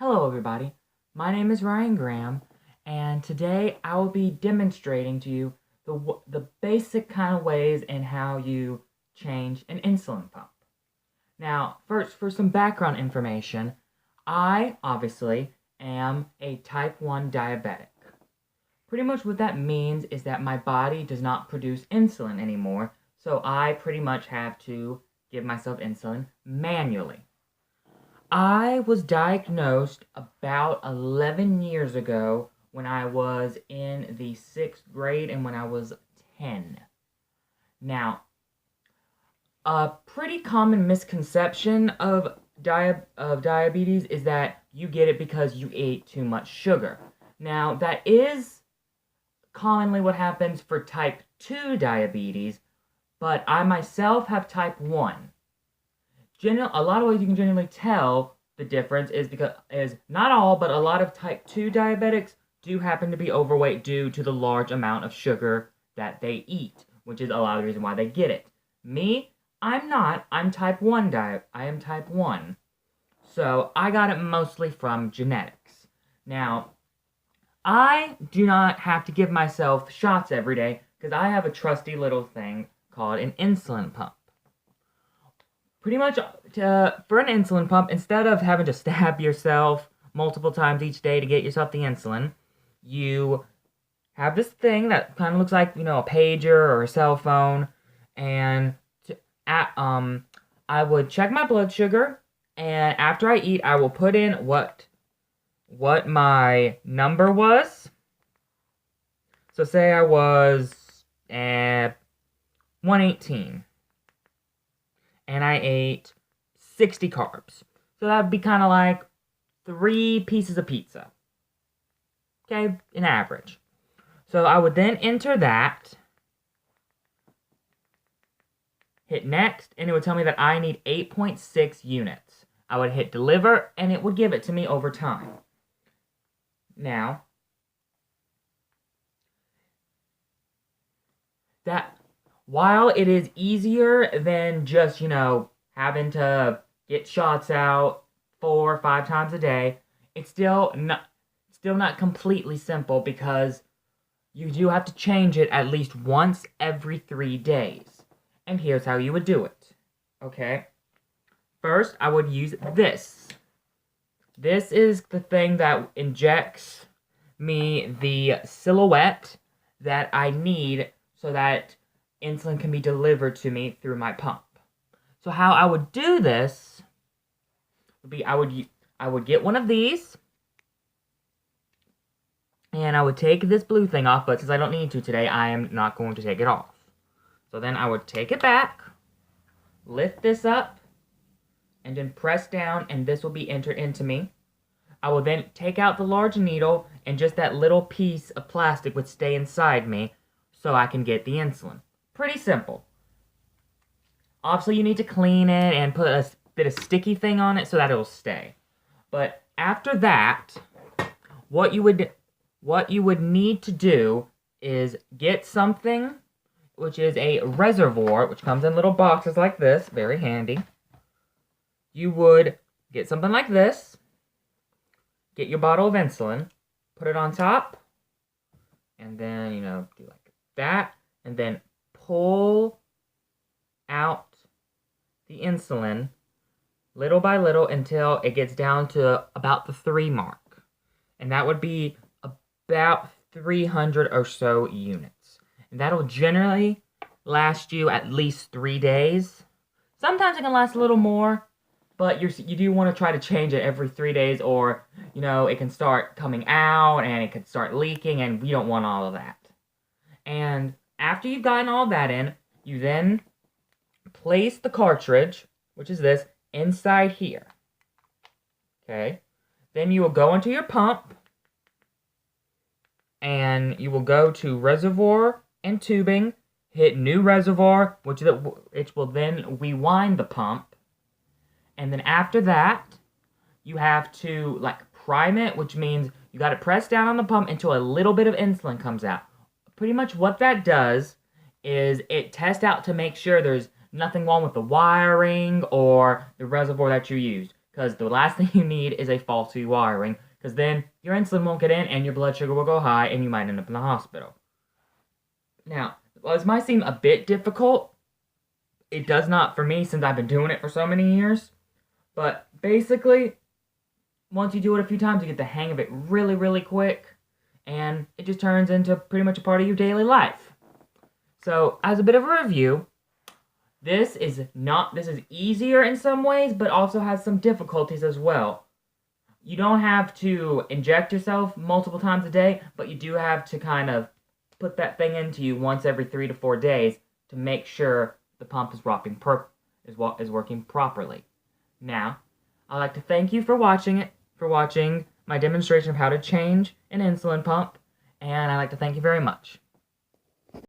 Hello everybody, my name is Ryan Graham, and today I will be demonstrating to you the basic kind of ways in how you change an insulin pump. Now, first, for some background information, I obviously am a type 1 diabetic. Pretty much what that means is that my body does not produce insulin anymore, so I pretty much have to give myself insulin manually. I was diagnosed about 11 years ago when I was in the 6th grade and when I was 10. Now, a pretty common misconception of diabetes is that you get it because you ate too much sugar. Now, that is commonly what happens for type 2 diabetes, but I myself have type 1. A lot of ways you can generally tell the difference is not all, but a lot of type 2 diabetics do happen to be overweight due to the large amount of sugar that they eat, which is a lot of the reason why they get it. Me, I'm not. I'm type 1 I am type 1. So I got it mostly from genetics. Now, I do not have to give myself shots every day because I have a trusty little thing called an insulin pump. Pretty much, for an insulin pump, instead of having to stab yourself multiple times each day to get yourself the insulin, you have this thing that kind of looks like, a pager or a cell phone, and I would check my blood sugar, and after I eat, I will put in what my number was. So say I was at 118. And I ate 60 carbs. So that would be kind of like 3 pieces of pizza. Okay, an average. So I would then enter that, hit next, and it would tell me that I need 8.6 units. I would hit deliver, and it would give it to me over time. Now, while it is easier than just, having to get shots out 4 or 5 times a day, it's still not completely simple because you do have to change it at least once every 3 days. And here's how you would do it. Okay? First, I would use this. This is the thing that injects me the silhouette that I need so that insulin can be delivered to me through my pump. So how I would do this would be I would get one of these, and I would take this blue thing off, but since I don't need to today, I am not going to take it off. So then I would take it back, lift this up, and then press down, and this will be entered into me. I will then take out the large needle, and just that little piece of plastic would stay inside me so I can get the insulin. Pretty simple. Obviously, you need to clean it and put a bit of sticky thing on it so that it'll stay. But after that, what you would need to do is get something, which is a reservoir, which comes in little boxes like this, very handy. You would get something like this, get your bottle of insulin, put it on top, and then, do like that, and then pull out the insulin little by little until it gets down to about the 3 mark. And that would be about 300 or so units. And that'll generally last you at least 3 days. Sometimes it can last a little more, but you do want to try to change it every 3 days, or, it can start coming out and it can start leaking, and we don't want all of that. And after you've gotten all that in, you then place the cartridge, which is this, inside here. Okay? Then you will go into your pump, and you will go to reservoir and tubing, hit new reservoir, which will then rewind the pump. And then after that, you have to, prime it, which means you got to press down on the pump until a little bit of insulin comes out. Pretty much what that does is it tests out to make sure there's nothing wrong with the wiring or the reservoir that you used. because the last thing you need is a faulty wiring, because then your insulin won't get in and your blood sugar will go high and you might end up in the hospital. Now, while this might seem a bit difficult, it does not for me since I've been doing it for so many years. But basically, once you do it a few times, you get the hang of it really, really quick, and it just turns into pretty much a part of your daily life. So, as a bit of a review, this is easier in some ways, but also has some difficulties as well. You don't have to inject yourself multiple times a day, but you do have to kind of put that thing into you once every 3 to 4 days to make sure the pump is working properly. Now, I'd like to thank you for watching my demonstration of how to change an insulin pump, and I'd like to thank you very much.